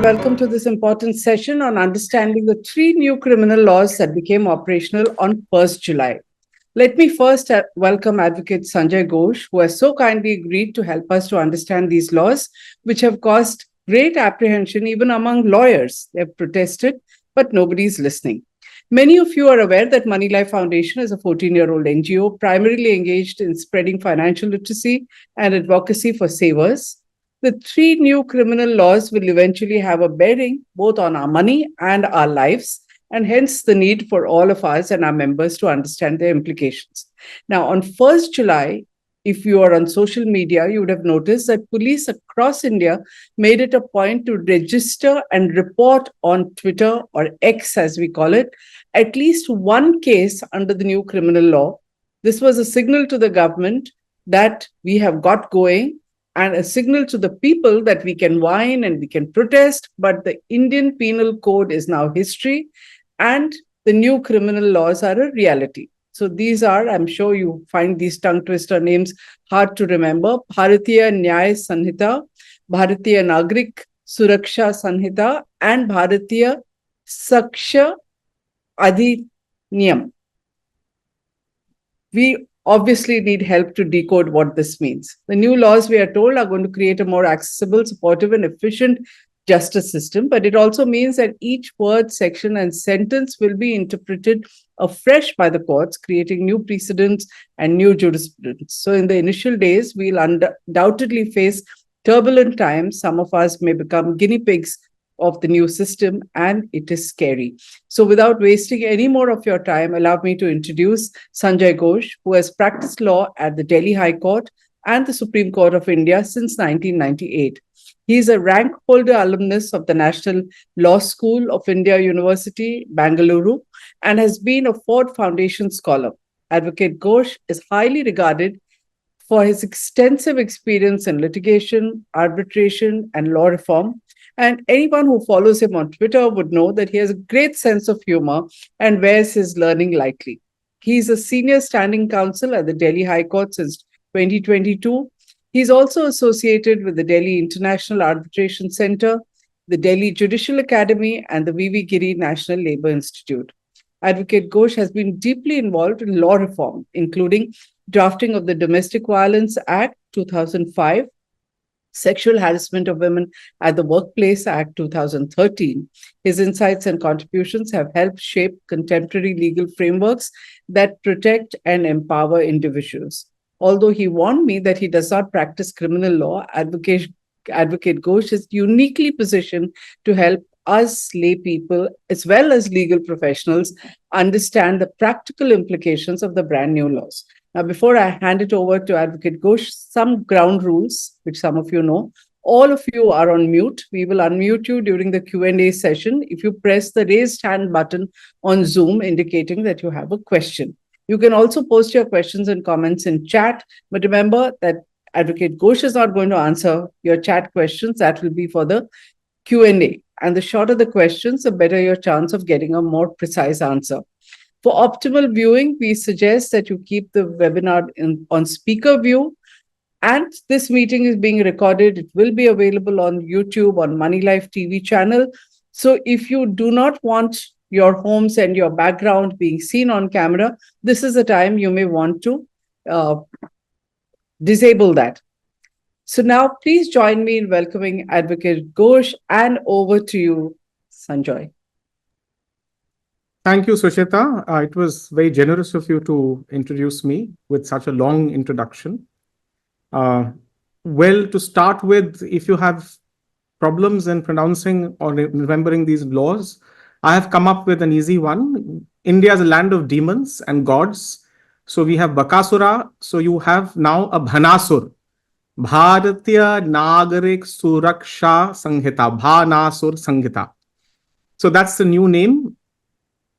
welcome to this important session on understanding the three new criminal laws that became operational on 1st July. Let me first welcome Advocate Sanjoy Ghose, who has so kindly agreed to help us to understand these laws, which have caused great apprehension even among lawyers. They have protested, but nobody's listening. Many of you are aware that Moneylife Foundation is a 14-year-old NGO primarily engaged in spreading financial literacy and advocacy for savers. The three new criminal laws will eventually have a bearing both on our money and our lives, and hence the need for all of us and our members to understand their implications. Now, on 1st July, if you are on social media, you would have noticed that police across India made it a point to register and report on Twitter, or X as we call it, at least one case under the new criminal law. This was a signal to the government that we have got going, and a signal to the people that we can whine and we can protest, but the Indian Penal Code is now history and the new criminal laws are a reality. So these are, I'm sure you find these tongue twister names hard to remember: Bharatiya Nyaya Sanhita, Bharatiya Nagrik Suraksha Sanhita, and Bharatiya Sakshya Adhiniyam. We obviously need help to decode what this means. The new laws, we are told, are going to create a more accessible, supportive, and efficient justice system, but it also means that each word, section, and sentence will be interpreted afresh by the courts, creating new precedents and new jurisprudence. So in the initial days, we'll undoubtedly face turbulent times. Some of us may become guinea pigs of the new system, and it is scary. So without wasting any more of your time, allow me to introduce Sanjoy Ghose, who has practiced law at the Delhi High Court and the Supreme Court of India since 1998. He is a rank holder alumnus of the National Law School of India University, Bangalore, and has been a Ford Foundation scholar. Advocate Ghose is highly regarded for his extensive experience in litigation, arbitration, and law reform. And anyone who follows him on Twitter would know that he has a great sense of humor and wears his learning lightly. He is a senior standing counsel at the Delhi High Court since 2022. He is also associated with the Delhi International Arbitration Center, the Delhi Judicial Academy, and the V.V. Giri National Labour Institute. Advocate Ghose has been deeply involved in law reform, including drafting of the Domestic Violence Act 2005, Sexual Harassment of Women at the Workplace Act 2013. His insights and contributions have helped shape contemporary legal frameworks that protect and empower individuals. Although he warned me that he does not practice criminal law, Advocate Ghose is uniquely positioned to help us lay people, as well as legal professionals, understand the practical implications of the brand new laws. Now, before I hand it over to Advocate Ghose, some ground rules, which some of you know. All of you are on mute. We will unmute you during the Q&A session if you press the raised hand button on Zoom, indicating that you have a question. You can also post your questions and comments in chat, but remember that Advocate Ghose is not going to answer your chat questions. That will be for the Q&A. And the shorter the questions, the better your chance of getting a more precise answer. For optimal viewing, we suggest that you keep the webinar on speaker view. And this meeting is being recorded. It will be available on YouTube, on Moneylife TV channel. So if you do not want your homes and your background being seen on camera, this is the time you may want to disable that. So now please join me in welcoming Advocate Ghose, and over to you, Sanjoy. Thank you, Sushita. It was very generous of you to introduce me with such a long introduction. Well, to start with, if you have problems in pronouncing or remembering these laws, I have come up with an easy one. India is a land of demons and gods. So we have Bakasura. So you have now a Bhanasur. Bharatiya Nagrik Suraksha Sanhita. Bhanasur Sanhita. So that's the new name,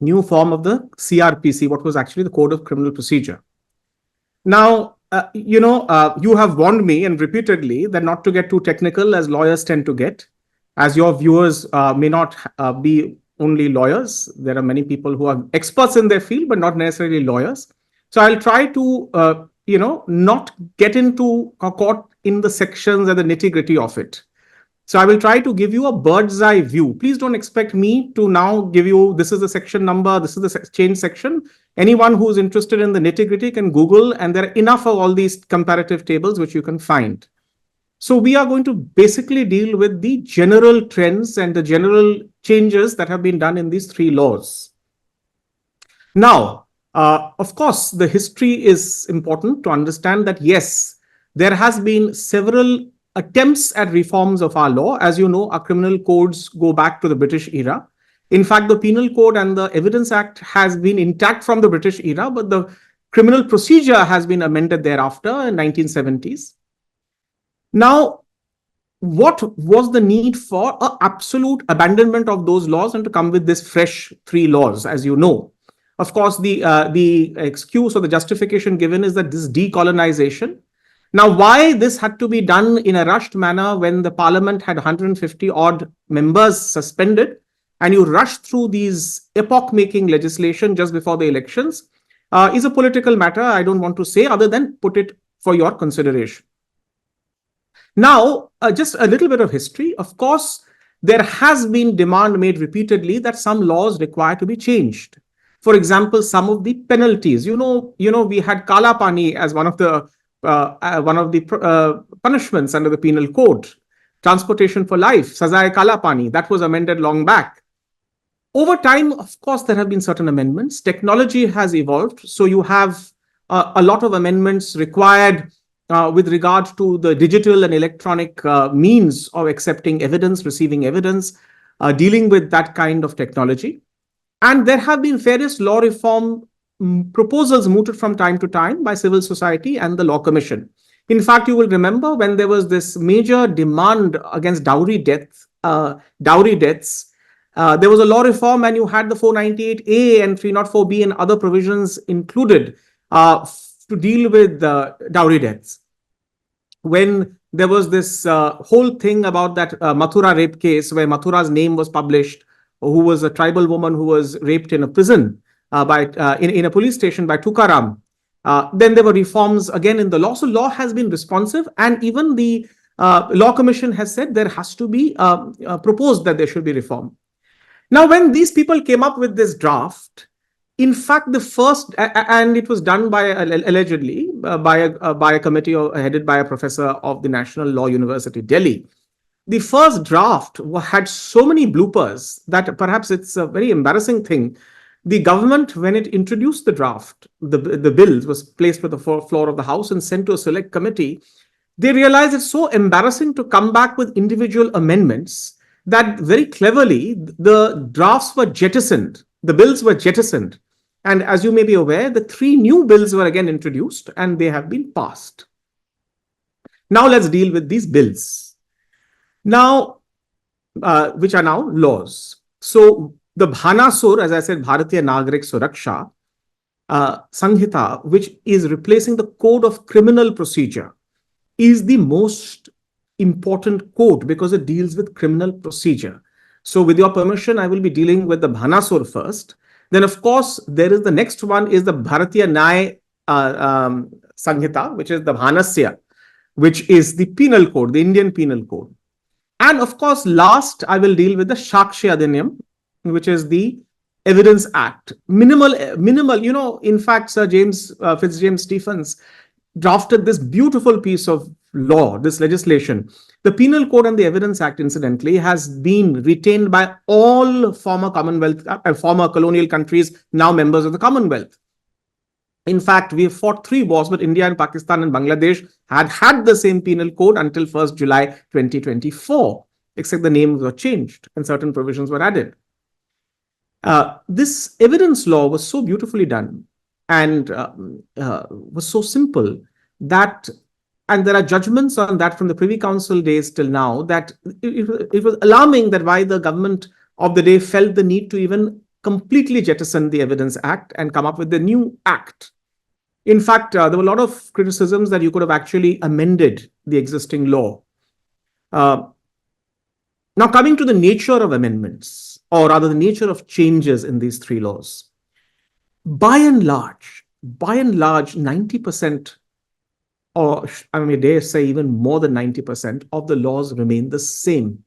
new form of the CRPC, what was actually the Code of Criminal Procedure. Now, you have warned me and repeatedly that not to get too technical, as lawyers tend to get, as your viewers may not be only lawyers. There are many people who are experts in their field, but not necessarily lawyers. So I'll try to, not get into caught in the sections and the nitty-gritty of it. So I will try to give you a bird's eye view. Please don't expect me to now give you, this is the section number, this is the change section. Anyone who's interested in the nitty-gritty can Google, and there are enough of all these comparative tables which you can find. So we are going to basically deal with the general trends and the general changes that have been done in these three laws. Now, of course, the history is important to understand that, yes, there has been several attempts at reforms of our law. As you know, our criminal codes go back to the British era. In fact, the Penal Code and the Evidence Act has been intact from the British era, but the criminal procedure has been amended thereafter in 1970s. Now, what was the need for an absolute abandonment of those laws and to come with this fresh three laws, as you know? Of course, the excuse or the justification given is that this decolonization. Now, why this had to be done in a rushed manner when the parliament had 150 odd members suspended, and you rushed through these epoch-making legislation just before the elections, is a political matter. I don't want to say other than put it for your consideration. Now, just a little bit of history. Of course, there has been demand made repeatedly that some laws require to be changed. For example, some of the penalties. You know, we had Kala Pani as one of the punishments under the penal code. Transportation for life, Sajai Kala Pani, that was amended long back. Over time, of course, there have been certain amendments. Technology has evolved, so you have a lot of amendments required with regard to the digital and electronic means of accepting evidence, receiving evidence, dealing with that kind of technology. And there have been various law reform proposals mooted from time to time by civil society and the Law Commission. In fact, you will remember when there was this major demand against dowry deaths, there was a law reform, and you had the 498A and 304B and other provisions included to deal with dowry deaths. When there was this whole thing about that Mathura rape case where Mathura's name was published, who was a tribal woman who was raped in a prison in a police station by Tukaram. Then there were reforms again in the law. So law has been responsive, and even the Law Commission has said there has to be proposed that there should be reform. Now, when these people came up with this draft, in fact, the first, and it was done by allegedly by a committee headed by a professor of the National Law University, Delhi. The first draft had so many bloopers that perhaps it's a very embarrassing thing. The government, when it introduced the draft, the bill was placed on the floor of the House and sent to a select committee. They realized it's so embarrassing to come back with individual amendments that very cleverly the drafts were jettisoned, the bills were jettisoned. And as you may be aware, the three new bills were again introduced and they have been passed. Now let's deal with these bills. Now, which are now laws. So the Bhanasur, as I said, Bharatiya Nagrik Suraksha Sanhita, which is replacing the Code of Criminal Procedure, is the most important code because it deals with criminal procedure. So with your permission, I will be dealing with the Bhanasur first. Then, of course, there is the next one is the Bharatiya Nyaya Sanhita, which is the Bhanasya, which is the penal code, the Indian Penal Code. And of course, last, I will deal with the Sakshya Adhiniyam, which is the Evidence Act. Minimal, in fact, Sir James Fitzjames Stephens drafted this beautiful piece of law, this legislation. The Penal Code and the Evidence Act, incidentally, has been retained by all former Commonwealth, former colonial countries, now members of the Commonwealth. In fact, we have fought 3 wars, but India and Pakistan and Bangladesh had the same penal code until 1st July 2024, except the names were changed and certain provisions were added. This evidence law was so beautifully done and was so simple that, and there are judgments on that from the Privy Council days till now, that it was alarming that why the government of the day felt the need to even completely jettison the Evidence Act and come up with the new act. In fact, there were a lot of criticisms that you could have actually amended the existing law. Now, coming to the nature of amendments, or rather the nature of changes in these 3 laws, by and large, 90%, or I may dare say even more than 90% of the laws remain the same.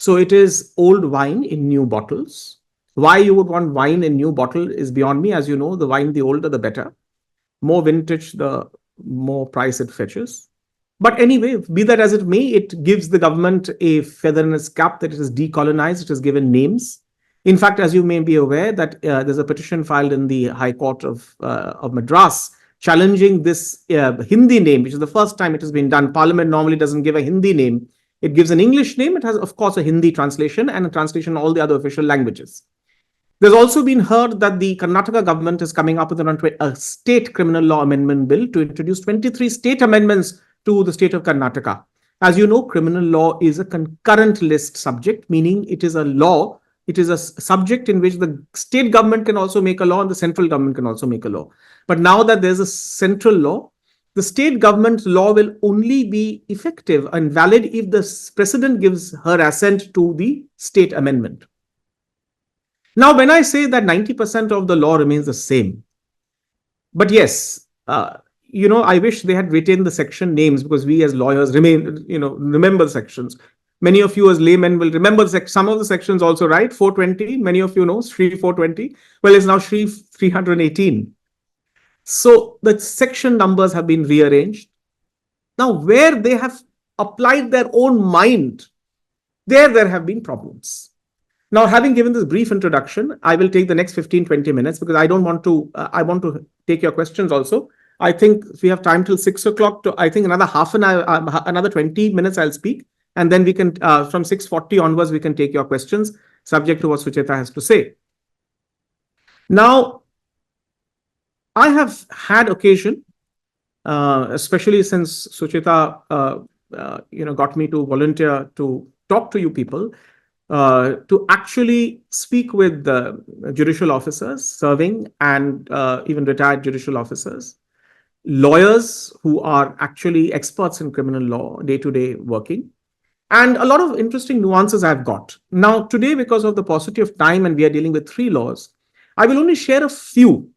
So it is old wine in new bottles. Why you would want wine in new bottle is beyond me. As you know, the wine, the older, the better. More vintage, the more price it fetches. But anyway, be that as it may, it gives the government a feather in its cap that it is decolonized, it has given names. In fact, as you may be aware, that there's a petition filed in the High Court of Madras challenging this Hindi name, which is the first time it has been done. Parliament normally doesn't give a Hindi name. It gives an English name. It has, of course, a Hindi translation and a translation in all the other official languages. There's also been heard that the Karnataka government is coming up with a state criminal law amendment bill to introduce 23 state amendments to the state of Karnataka. As you know, criminal law is a concurrent list subject, meaning it is a law. It is a subject in which the state government can also make a law and the central government can also make a law. But now that there's a central law, the state government law will only be effective and valid if the president gives her assent to the state amendment. Now, when I say that 90% of the law remains the same, but yes, I wish they had retained the section names, because we as lawyers remember the sections. Many of you as laymen will remember some of the sections also, right? 420, many of you know, Shri 420. Well, it's now Shri 318. So the section numbers have been rearranged. Now, where they have applied their own mind, there have been problems. Now, having given this brief introduction, I will take the next 15-20 minutes, because I want to take your questions also. I think we have time till 6 o'clock to, I think, another half an hour, another 20 minutes I'll speak. And then we can, from 6:40 onwards, we can take your questions, subject to what Sucheta has to say. Now, I have had occasion, especially since Sucheta, got me to volunteer to talk to you people, to actually speak with the judicial officers serving and even retired judicial officers, lawyers who are actually experts in criminal law, day-to-day working, and a lot of interesting nuances I've got. Now, today, because of the paucity of time and we are dealing with 3 laws, I will only share a few.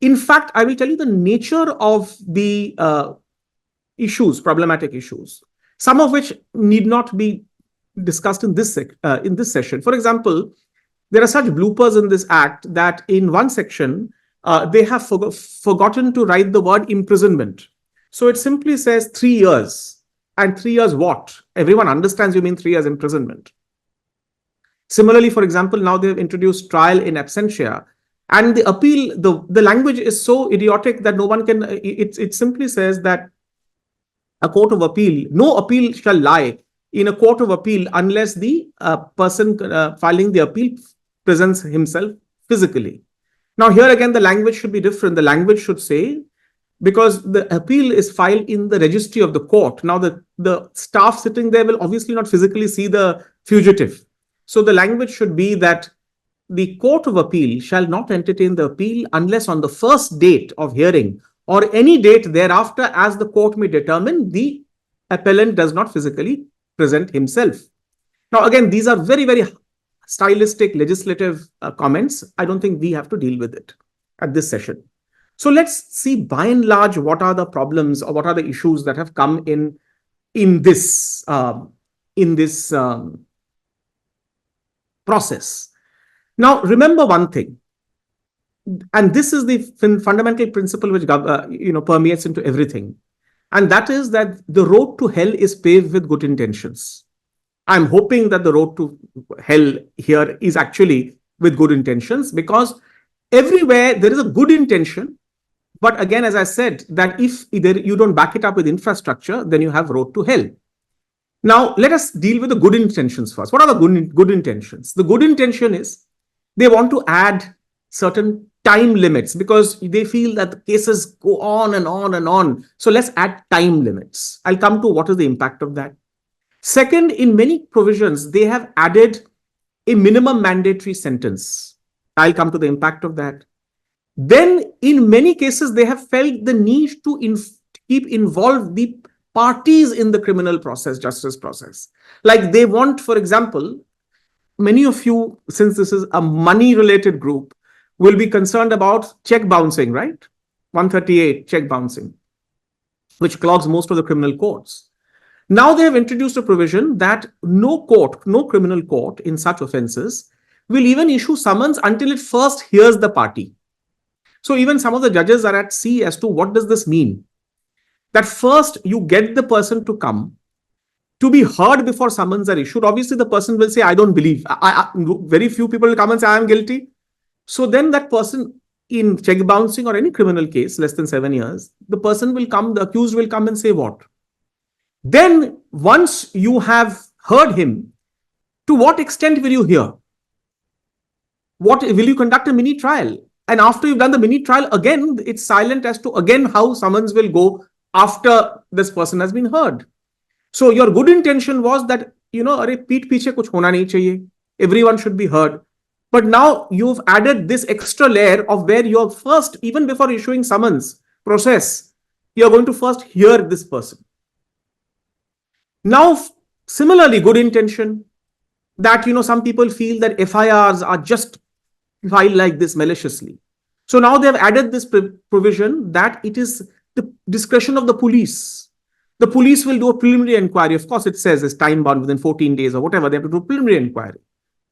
In fact, I will tell you the nature of the issues, problematic issues, some of which need not be discussed in this session. For example, there are such bloopers in this act that in one section, they have forgotten to write the word imprisonment. So it simply says 3 years. And 3 years what? Everyone understands you mean 3 years imprisonment. Similarly, for example, now they have introduced trial in absentia. And the appeal, the language is so idiotic that no one can, it simply says that a court of appeal, no appeal shall lie in a court of appeal unless the person filing the appeal presents himself physically. Now, here again, the language should be different. The language should say, because the appeal is filed in the registry of the court. Now, the staff sitting there will obviously not physically see the fugitive. So the language should be that the court of appeal shall not entertain the appeal unless on the first date of hearing or any date thereafter, as the court may determine, the appellant does not physically present himself. Now, again, these are very, very stylistic legislative comments. I don't think we have to deal with it at this session. So let's see, by and large, what are the problems or what are the issues that have come in this process. Now, remember one thing, and this is the fundamental principle which permeates into everything, and that is that the road to hell is paved with good intentions. I'm hoping that the road to hell here is actually with good intentions, because everywhere there is a good intention. But again, as I said, that if you don't back it up with infrastructure, then you have road to hell. Now, let us deal with the good intentions first. What are the good intentions? The good intention is they want to add certain time limits because they feel that the cases go on and on and on. So let's add time limits. I'll come to what is the impact of that. Second, in many provisions, they have added a minimum mandatory sentence. I'll come to the impact of that. Then, in many cases, they have felt the need to keep involved the parties in the criminal process, justice process. Like they want, for example, many of you, since this is a money-related group, will be concerned about check bouncing, right? 138, check bouncing, which clogs most of the criminal courts. Now they have introduced a provision that no criminal court in such offences will even issue summons until it first hears the party. So even some of the judges are at sea as to what does this mean? That first you get the person to come to be heard before summons are issued. Obviously, the person will say, I don't believe. Very few people will come and say, I am guilty. So then that person in check bouncing or any criminal case, less than 7 years, the accused will come and say what? Then once you have heard him, to what extent will you hear? What will you conduct a mini trial? And after you've done the mini trial, again, it's silent as to again how summons will go after this person has been heard. So your good intention was that, अरे पीठ पीछे कुछ होना नहीं चाहिए. Everyone should be heard. But now you've added this extra layer of where you're first, even before issuing summons process, you're going to first hear this person. Now, similarly, good intention that, some people feel that FIRs are just filed like this maliciously. So now they've added this provision that it is the discretion of the police. The police will do a preliminary inquiry. Of course, it says it's time bound within 14 days or whatever. They have to do a preliminary inquiry.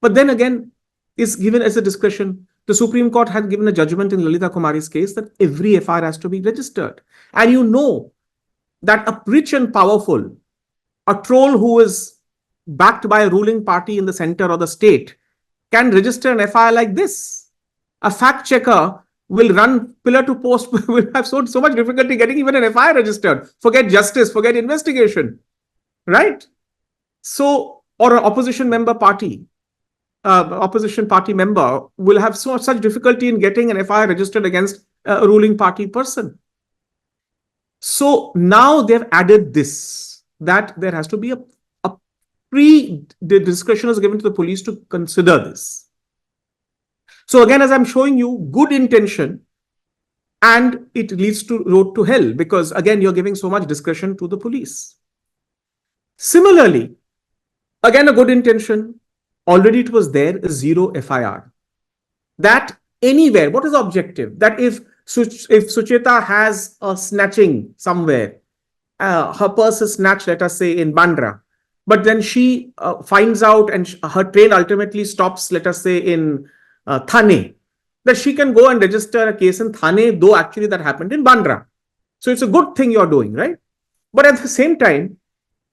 But then again, it's given as a discretion. The Supreme Court had given a judgment in Lalita Kumari's case that every FIR has to be registered. And you know that a rich and powerful, a troll who is backed by a ruling party in the center or the state can register an FIR like this. A fact checker will run pillar to post, will have so much difficulty getting even an FIR registered. Forget justice, forget investigation, right? So, or an opposition party member will have such difficulty in getting an FIR registered against a ruling party person. So now they've added this, that there has to be the discretion is given to the police to consider this. So again, as I'm showing you, good intention, and it leads to road to hell, because again, you're giving so much discretion to the police. Similarly, again, a good intention, already it was there, a zero FIR. That anywhere, what is the objective? That if Sucheta has a snatching somewhere, her purse is snatched, let us say in Bandra, but then she finds out and her train ultimately stops, let us say in Thane, that she can go and register a case in Thane, though actually that happened in Bandra. So it's a good thing you're doing, right? But at the same time,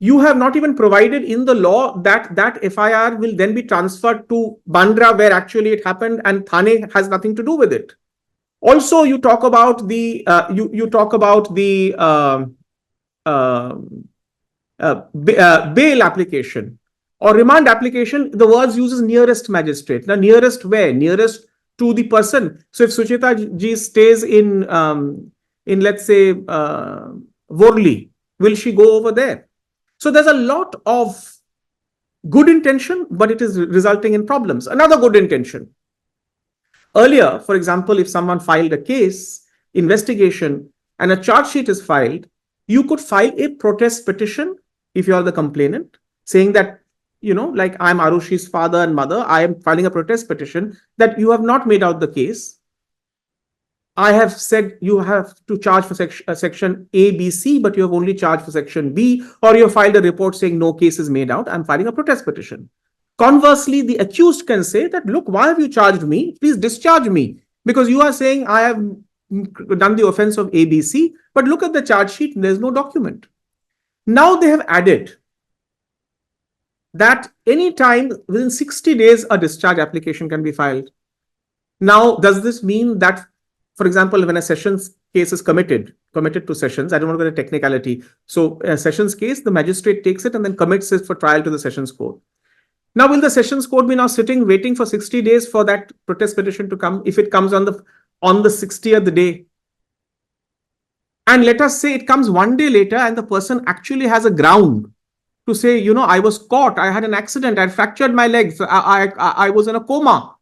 you have not even provided in the law that FIR will then be transferred to Bandra, where actually it happened, and Thane has nothing to do with it. Also, you talk about the bail application or remand application. The words uses nearest magistrate. Now, nearest where? Nearest to the person. So if Sucheta ji stays in let's say Worli, will she go over there? So there's a lot of good intention, but it is resulting in problems. Another good intention. Earlier, for example, if someone filed a case, investigation, and a charge sheet is filed, you could file a protest petition if you are the complainant, saying that, like I'm Arushi's father and mother, I am filing a protest petition that you have not made out the case. I have said you have to charge for section A, B, C, but you have only charged for section B, or you have filed a report saying no case is made out. I'm filing a protest petition. Conversely, the accused can say that, look, why have you charged me? Please discharge me, because you are saying I have done the offense of A, B, C, but look at the charge sheet, there's no document. Now they have added that any time within 60 days, a discharge application can be filed. Now, does this mean that, for example, when a sessions case is committed to sessions, I don't want to go into technicality. So a sessions case, the magistrate takes it and then commits it for trial to the sessions court. Now, will the sessions court be now sitting, waiting for 60 days for that protest petition to come, if it comes on the 60th day? And let us say it comes one day later and the person actually has a ground to say, I was caught, I had an accident, I fractured my legs, I was in a coma.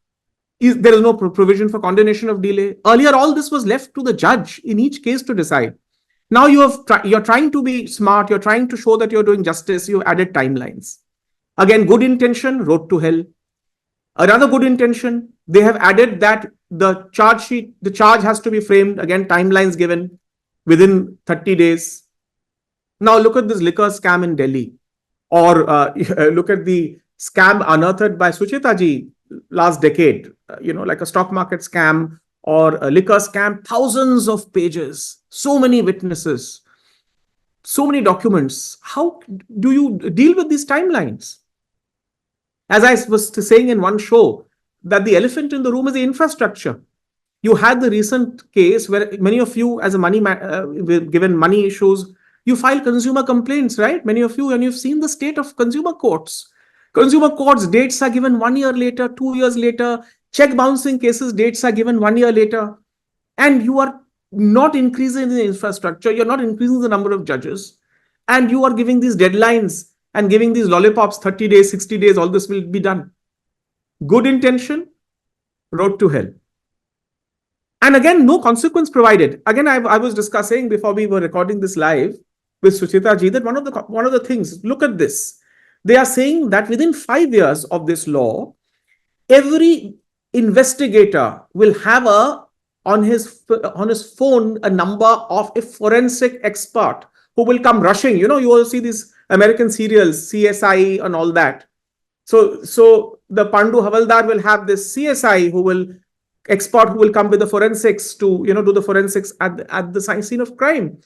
There is no provision for condonation of delay. Earlier, all this was left to the judge in each case to decide. Now you're trying to be smart, you're trying to show that you're doing justice, you've added timelines. Again, good intention, road to hell. Another good intention, they have added that the charge has to be framed, again, timelines given within 30 days. Now look at this liquor scam in Delhi, or look at the scam unearthed by Sucheta ji last decade, like a stock market scam or a liquor scam, thousands of pages, so many witnesses, so many documents. How do you deal with these timelines? As I was saying in one show, that the elephant in the room is the infrastructure. You had the recent case where many of you, as a given money issues, you file consumer complaints, right? Many of you, and you've seen the state of consumer courts. Consumer courts dates are given 1 year later, 2 years later. Check bouncing cases dates are given 1 year later, and you are not increasing the infrastructure. You're not increasing the number of judges, and you are giving these deadlines and giving these lollipops 30 days, 60 days. All this will be done. Good intention, road to hell. And again, no consequence provided. Again, I was discussing before we were recording this live with Sucheta ji that one of the things, look at this. They are saying that within 5 years of this law, every investigator will have on his phone a number of a forensic expert who will come rushing. You all see these American serials, CSI and all that. So the Pandu Havaldar will have this CSI who will come with the forensics to do the forensics at the scene of crime.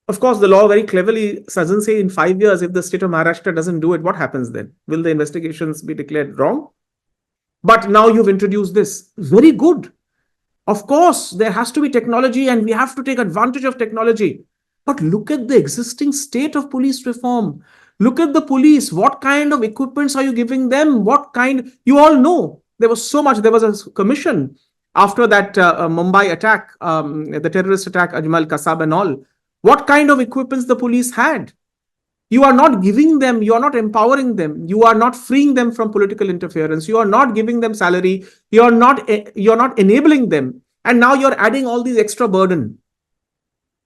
Of course, the law very cleverly doesn't say in 5 years, if the state of Maharashtra doesn't do it, what happens then? Will the investigations be declared wrong? But now you've introduced this. Very good. Of course, there has to be technology and we have to take advantage of technology. But look at the existing state of police reform. Look at the police. What kind of equipments are you giving them? You all know. There was so much. There was a commission after that Mumbai attack, the terrorist attack, Ajmal Kasab and all. What kind of equipments the police had? You are not giving them, you are not empowering them, you are not freeing them from political interference, you are not giving them salary, you are not enabling them. And now you're adding all these extra burden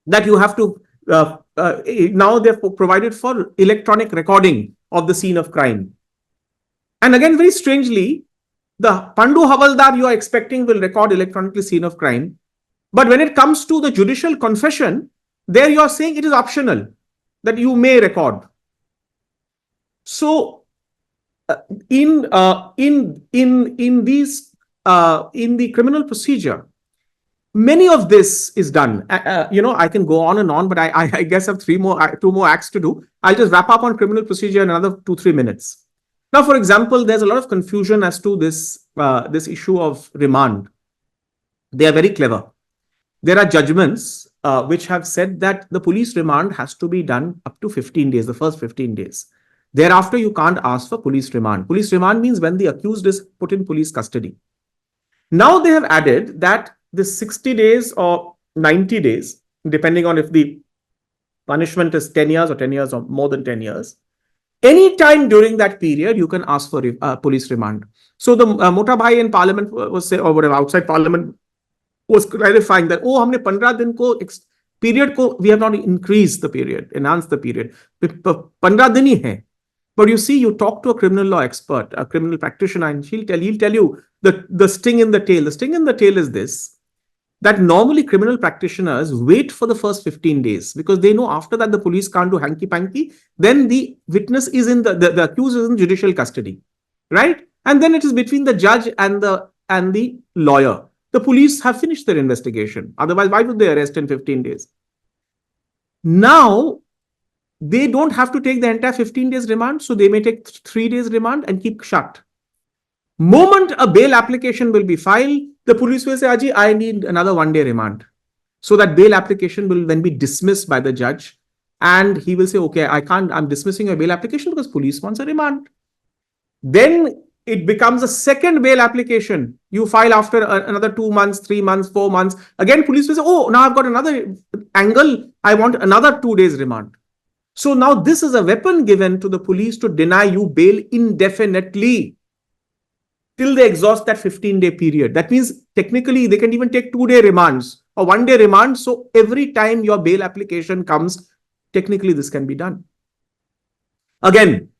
that you have to, now they're provided for electronic recording of the scene of crime. And again, very strangely, the Pandu Havaldar you are expecting will record electronically scene of crime. But when it comes to the judicial confession, there you are saying it is optional, that you may record. So in the criminal procedure, many of this is done. I can go on and on, but I guess I have two more acts to do. I'll just wrap up on criminal procedure in another 2-3 minutes. Now, for example, there's a lot of confusion as to this issue of remand. They are very clever. There are judgments which have said that the police remand has to be done up to 15 days, the first 15 days. Thereafter, you can't ask for police remand. Police remand means when the accused is put in police custody. Now they have added that this 60 days or 90 days, depending on if the punishment is 10 years or 10 years or more than 10 years, anytime during that period, you can ask for police remand. So the Mota Bhai in parliament was say, or whatever, outside parliament was clarifying that, हमने 15 दिन को period को, we have not increased the period, enhanced the period. 15 दिन ही है. But you see, you talk to a criminal law expert, a criminal practitioner, and he'll tell you the sting in the tail. The sting in the tail is this, that normally criminal practitioners wait for the first 15 days because they know after that the police can't do hanky-panky. Then the witness is in the accused is in judicial custody, right? And then it is between the judge and the lawyer. The police have finished their investigation. Otherwise, why would they arrest in 15 days? Now, they don't have to take the entire 15 days remand. So they may take 3 days remand and keep shut. Moment a bail application will be filed, the police will say, Aji, I need another 1 day remand. So that bail application will then be dismissed by the judge. And he will say, okay, I'm dismissing your bail application because police wants a remand. Then it becomes a second bail application. You file after another 2 months, 3 months, 4 months. Again, police will say, oh, now I've got another angle. I want another 2 days remand. So now this is a weapon given to the police to deny you bail indefinitely till they exhaust that 15-day period. That means technically they can even take 2-day remands or 1-day remand. So every time your bail application comes, technically this can be done. Again,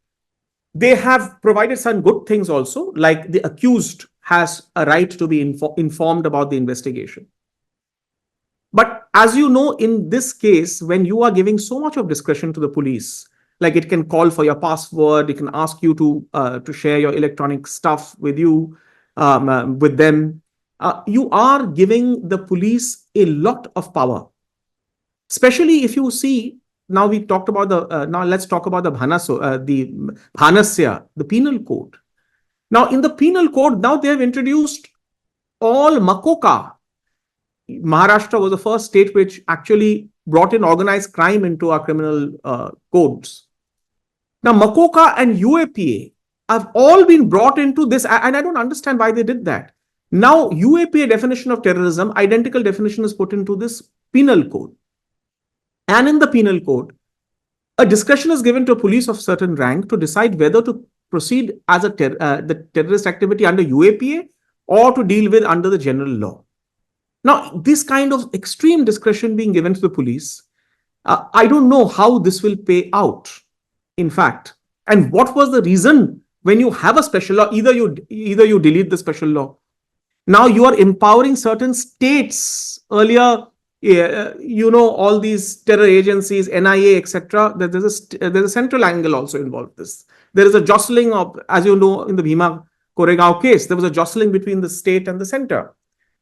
they have provided some good things also, like the accused has a right to be informed about the investigation. But as you know, in this case, when you are giving so much of discretion to the police, like it can call for your password, it can ask you to share your electronic stuff with you, with them. You are giving the police a lot of power. Especially if you see, now we talked about now let's talk about the Bhanasya, the penal code. Now in the penal code, now they have introduced all Makoka. Maharashtra was the first state which actually brought in organized crime into our criminal codes. Now Makoka and UAPA have all been brought into this, and I don't understand why they did that. Now UAPA definition of terrorism, identical definition is put into this penal code. And in the penal code, a discretion is given to a police of certain rank to decide whether to proceed as the terrorist activity under UAPA or to deal with under the general law. Now, this kind of extreme discretion being given to the police, I don't know how this will pay out, in fact. And what was the reason when you have a special law, either you delete the special law. Now you are empowering certain states. Earlier, all these terror agencies, NIA, etc. There's a central angle also involved. There is a jostling of, as you know, in the Bhima Koregaon case, there was a jostling between the state and the center.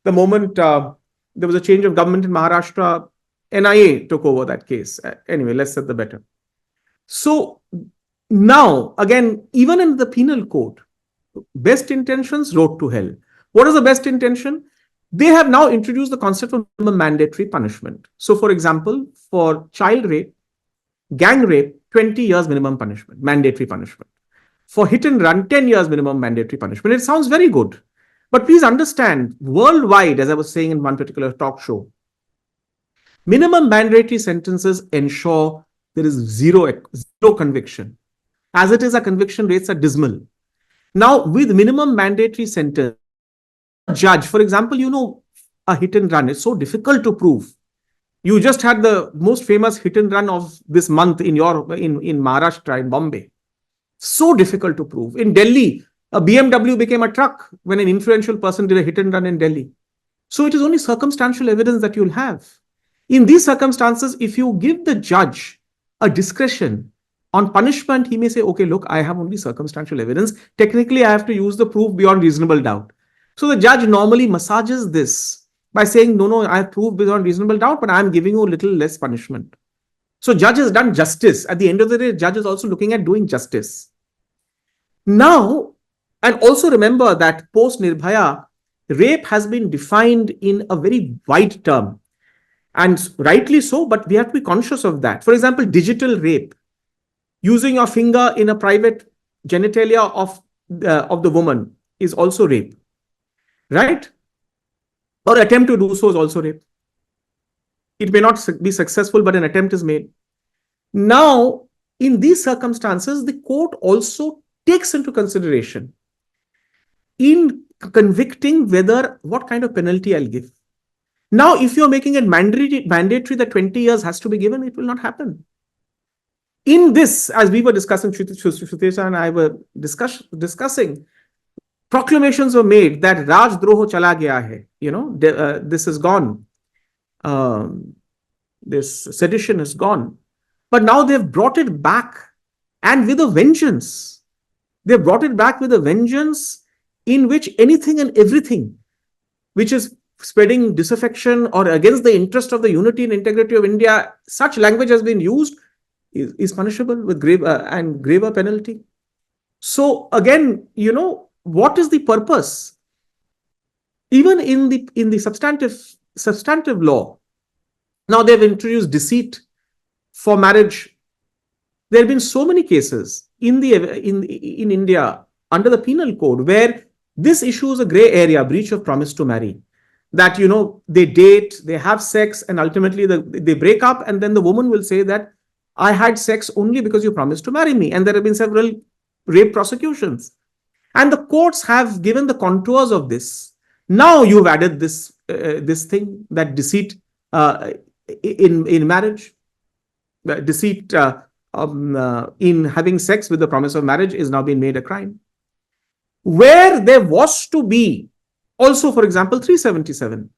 The moment there was a change of government in Maharashtra, NIA took over that case. Anyway, less said the better. So now, again, even in the penal code, best intentions, road to hell. What is the best intention? They have now introduced the concept of mandatory punishment. So, for example, for child rape, gang rape, 20 years minimum punishment, mandatory punishment. For hit and run, 10 years minimum mandatory punishment. It sounds very good. But please understand, worldwide, as I was saying in one particular talk show, minimum mandatory sentences ensure there is zero conviction. As it is, our conviction rates are dismal. Now, with minimum mandatory sentence, judge, for example, a hit and run is so difficult to prove. You just had the most famous hit and run of this month in Maharashtra, in Bombay. So difficult to prove. In Delhi, a BMW became a truck when an influential person did a hit and run in Delhi. So it is only circumstantial evidence that you'll have. In these circumstances, if you give the judge a discretion on punishment, he may say, okay, look, I have only circumstantial evidence. Technically, I have to use the proof beyond reasonable doubt. So the judge normally massages this by saying, no, I have proved beyond reasonable doubt, but I am giving you a little less punishment. So judge has done justice. At the end of the day, judge is also looking at doing justice. Now, and also remember that post-Nirbhaya, rape has been defined in a very wide term. And rightly so, but we have to be conscious of that. For example, digital rape, using your finger in a private genitalia of the woman is also rape. Right? Or attempt to do so is also rape. It may not be successful, but an attempt is made. Now, in these circumstances, the court also takes into consideration in convicting what kind of penalty I'll give. Now, if you're making it mandatory that 20 years has to be given, it will not happen. In this, as we were discussing, Shrutesha and I were discussing, proclamations were made that Rajdroho chala gaya hai. This is gone. This sedition is gone. But now they've brought it back, and with a vengeance. They've brought it back with a vengeance in which anything and everything which is spreading disaffection or against the interest of the unity and integrity of India, such language has been used, is punishable with graver penalty. So again, what is the purpose? Even in the substantive law, now they've introduced deceit for marriage. There have been so many cases in India under the penal code where this issue is a gray area, breach of promise to marry. That they date, they have sex, and ultimately they break up, and then the woman will say that I had sex only because you promised to marry me. And there have been several rape prosecutions. And the courts have given the contours of this. Now you've added this thing, that deceit in marriage, deceit in having sex with the promise of marriage is now being made a crime. Where there was to be also, for example, 377.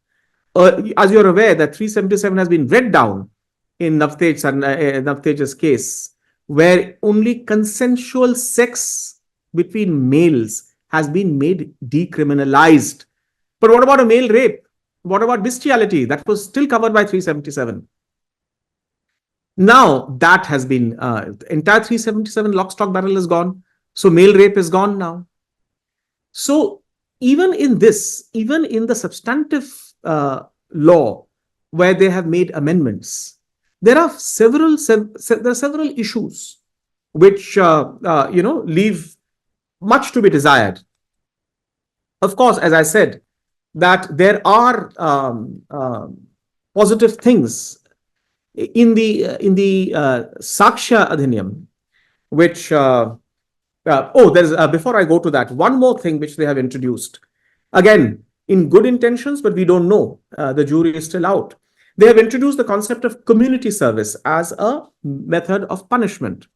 as you're aware, that 377 has been read down in Navtej's case, where only consensual sex between males has been made decriminalized. But what about a male rape? What about bestiality? That was still covered by 377. Now that has been, entire 377 lock, stock, barrel is gone. So male rape is gone now. So even in this, even in the substantive law where they have made amendments, there are several issues which leave much to be desired. Of course, as I said, that there are positive things in the Sakshya Adhiniyam, which there's before I go to that, one more thing which they have introduced, again in good intentions, but we don't know. The jury is still out. They have introduced the concept of community service as a method of punishment.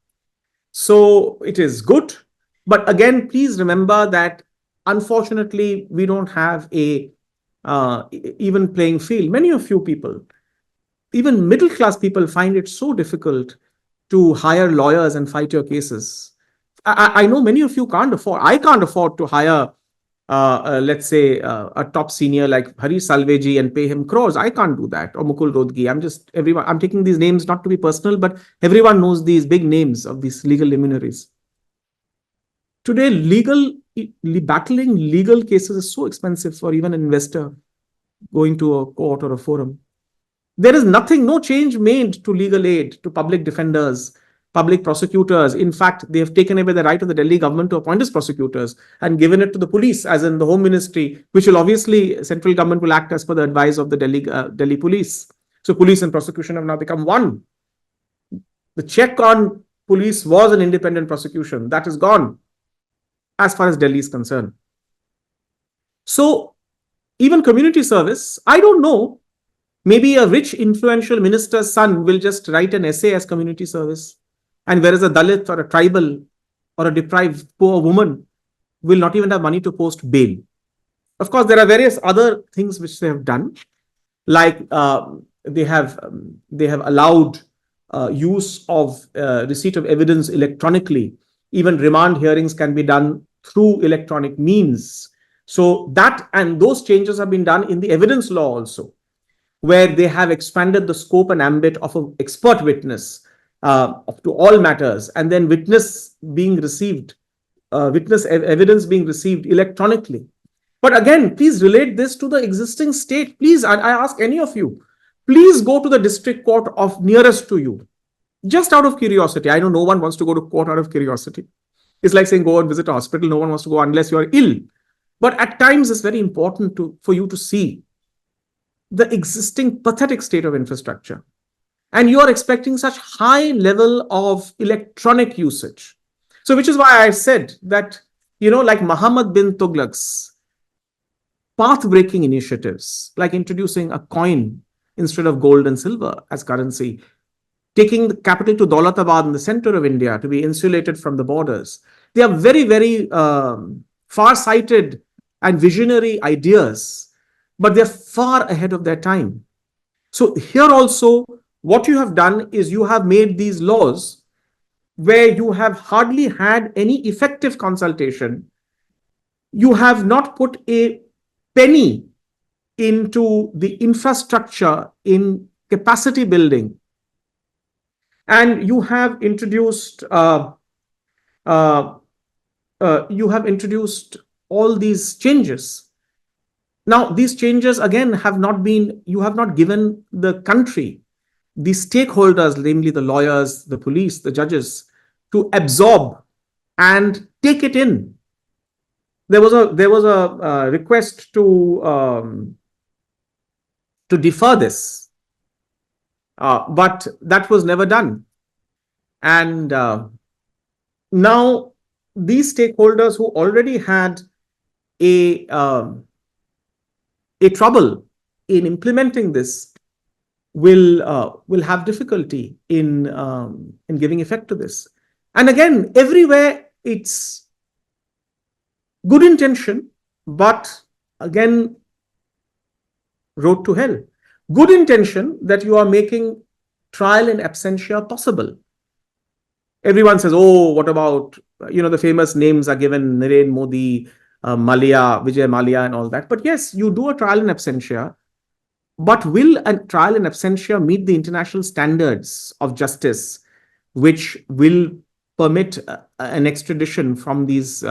So it is good, but again, please remember that unfortunately we don't have a even playing field. Many of you people, even middle class people, find it so difficult to hire lawyers and fight your cases. I know many of you can't afford. I can't afford to hire, let's say, a top senior like Hari Salveji and pay him crores. I can't do that. Or Mukul Rodgi. I'm taking these names not to be personal, but everyone knows these big names of these legal luminaries. Today, battling legal cases is so expensive for even an investor going to a court or a forum. There is no change made to legal aid, to public defenders, public prosecutors. In fact, they have taken away the right of the Delhi government to appoint as prosecutors and given it to the police, as in the Home Ministry, which will obviously, central government will act as per the advice of the Delhi police. So police and prosecution have now become one. The check on police was an independent prosecution. That is gone as far as Delhi is concerned. So even community service, I don't know, maybe a rich, influential minister's son will just write an essay as community service. And whereas a Dalit or a tribal or a deprived poor woman will not even have money to post bail. Of course, there are various other things which they have done, like they have allowed use of receipt of evidence electronically. Even remand hearings can be done through electronic means. So that and those changes have been done in the evidence law also, where they have expanded the scope and ambit of an expert witness to all matters, and then evidence being received electronically. But again, please relate this to the existing state. Please, I ask any of you, please go to the district court of nearest to you, just out of curiosity. I know no one wants to go to court out of curiosity. It's like saying go and visit a hospital. No one wants to go unless you are ill. But at times, it's very important for you to see the existing pathetic state of infrastructure. And you are expecting such high level of electronic usage. So which is why I said that, like Muhammad bin Tughlaq's path-breaking initiatives, like introducing a coin instead of gold and silver as currency, taking the capital to Daulatabad in the center of India to be insulated from the borders. They are very, very far-sighted and visionary ideas, but they're far ahead of their time. So here also, what you have done is you have made these laws where you have hardly had any effective consultation. You have not put a penny into the infrastructure in capacity building. And you have introduced all these changes. Now, these changes again you have not given the country, the stakeholders, namely the lawyers, the police, the judges, to absorb and take it in. There was a request to defer this, but that was never done. And now these stakeholders who already had a trouble in implementing this will have difficulty in giving effect to this. And again, everywhere it's good intention, but again, road to hell. Good intention that you are making trial in absentia possible. Everyone says, oh, what about, the famous names are given, Naren Modi, Malia, Vijay Malia and all that. But yes, you do a trial in absentia, but will a trial in absentia meet the international standards of justice, which will permit an extradition from these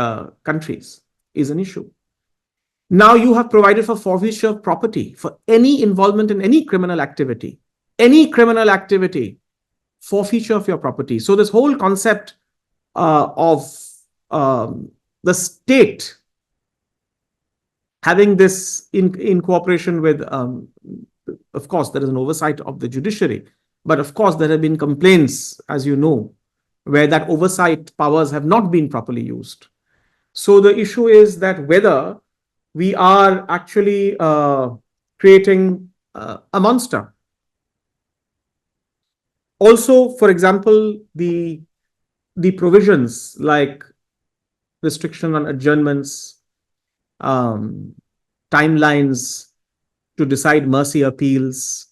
countries is an issue. Now you have provided for forfeiture of property for any involvement in any criminal activity, forfeiture of your property. So this whole concept of the state having this in cooperation with, of course, there is an oversight of the judiciary, but of course there have been complaints, as you know, where that oversight powers have not been properly used. So the issue is that whether we are actually creating a monster. Also, for example, the provisions like restriction on adjournments, timelines to decide mercy appeals.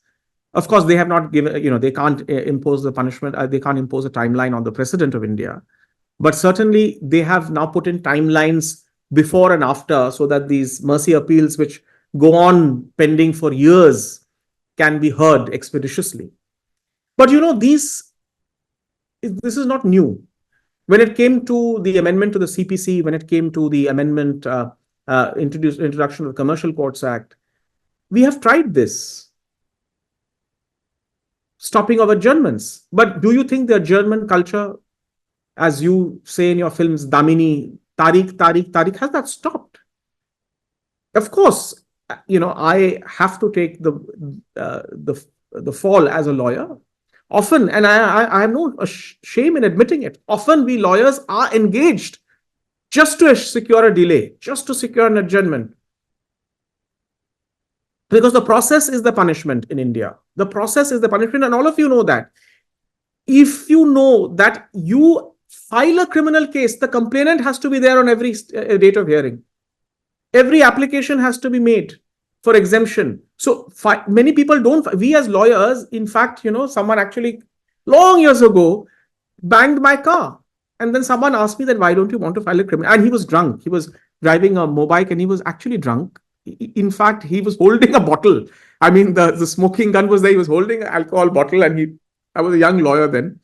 Of course, they have not given, they can't impose the punishment, they can't impose a timeline on the President of India. But certainly, they have now put in timelines before and after so that these mercy appeals, which go on pending for years, can be heard expeditiously. But this is not new. When it came to the amendment to the CPC, when it came to the amendment, introduction of the Commercial Courts Act, we have tried this. Stopping of adjournments. But do you think the adjournment culture, as you say in your films, Damini, Tariq, has that stopped? Of course, I have to take the fall as a lawyer. Often, and I have no shame in admitting it, often we lawyers are engaged just to secure a delay, just to secure an adjournment. Because the process is the punishment in India. The process is the punishment, and all of you know that. If you know that you file a criminal case, the complainant has to be there on every date of hearing. Every application has to be made for exemption. So many people don't. We as lawyers, in fact, someone actually long years ago banged my car. And then someone asked me that, why don't you want to file a criminal? And he was drunk. He was driving a motorbike and he was actually drunk. In fact, he was holding a bottle. I mean, the smoking gun was there. He was holding an alcohol bottle, and I was a young lawyer then.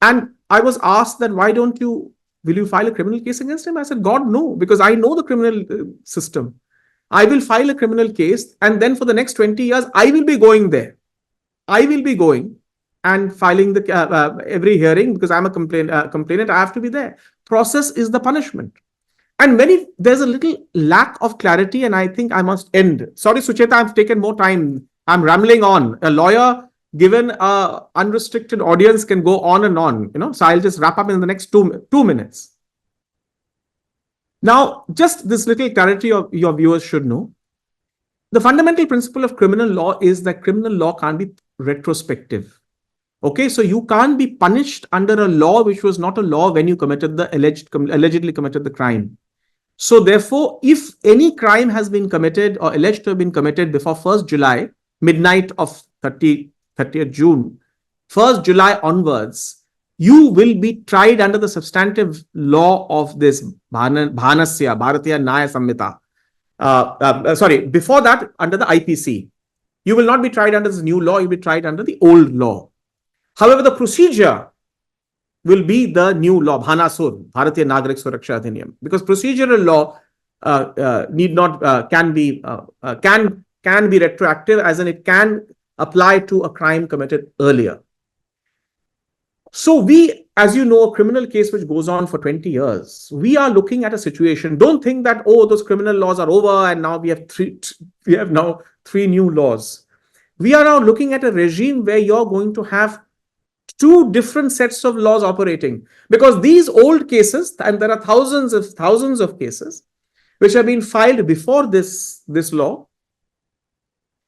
And I was asked that, will you file a criminal case against him? I said, God, no, because I know the criminal system. I will file a criminal case, and then for the next 20 years, I will be going there. I will be going and filing the every hearing because I'm a complainant. I have to be there. Process is the punishment. And there's a little lack of clarity, and I think I must end. Sorry, Sucheta, I've taken more time. I'm rambling on. A lawyer, given an unrestricted audience, can go on and on. So I'll just wrap up in the next 2 minutes. Now, just this little clarity your viewers should know. The fundamental principle of criminal law is that criminal law can't be retrospective. Okay, so you can't be punished under a law which was not a law when you committed the allegedly committed the crime. So therefore, if any crime has been committed or alleged to have been committed before 1st July, midnight of 30th June, 1st July onwards, you will be tried under the substantive law of this Bharatiya Nyaya Sanhita. Before that, under the IPC. You will not be tried under this new law, you'll be tried under the old law. However, the procedure will be the new law, Bharatiya Nagrik Suraksha Adhiniyam, because procedural law can be retroactive, as in it can apply to a crime committed earlier. So we, as you know, a criminal case which goes on for 20 years, we are looking at a situation. Don't think that, those criminal laws are over and now we have three new laws. We are now looking at a regime where you're going to have 2 different sets of laws operating, because these old cases, and there are thousands of cases which have been filed before this law,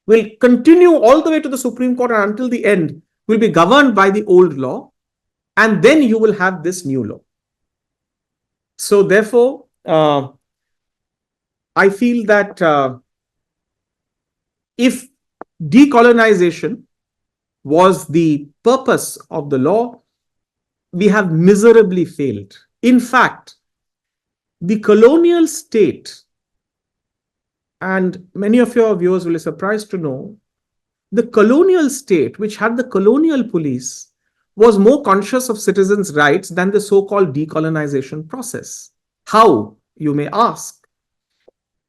will continue all the way to the Supreme Court, and until the end will be governed by the old law, and then you will have this new law. So therefore, I feel that if decolonization was the purpose of the law, we have miserably failed. In fact, the colonial state, and many of your viewers will be surprised to know, the colonial state, which had the colonial police, was more conscious of citizens' rights than the so-called decolonization process. How, you may ask?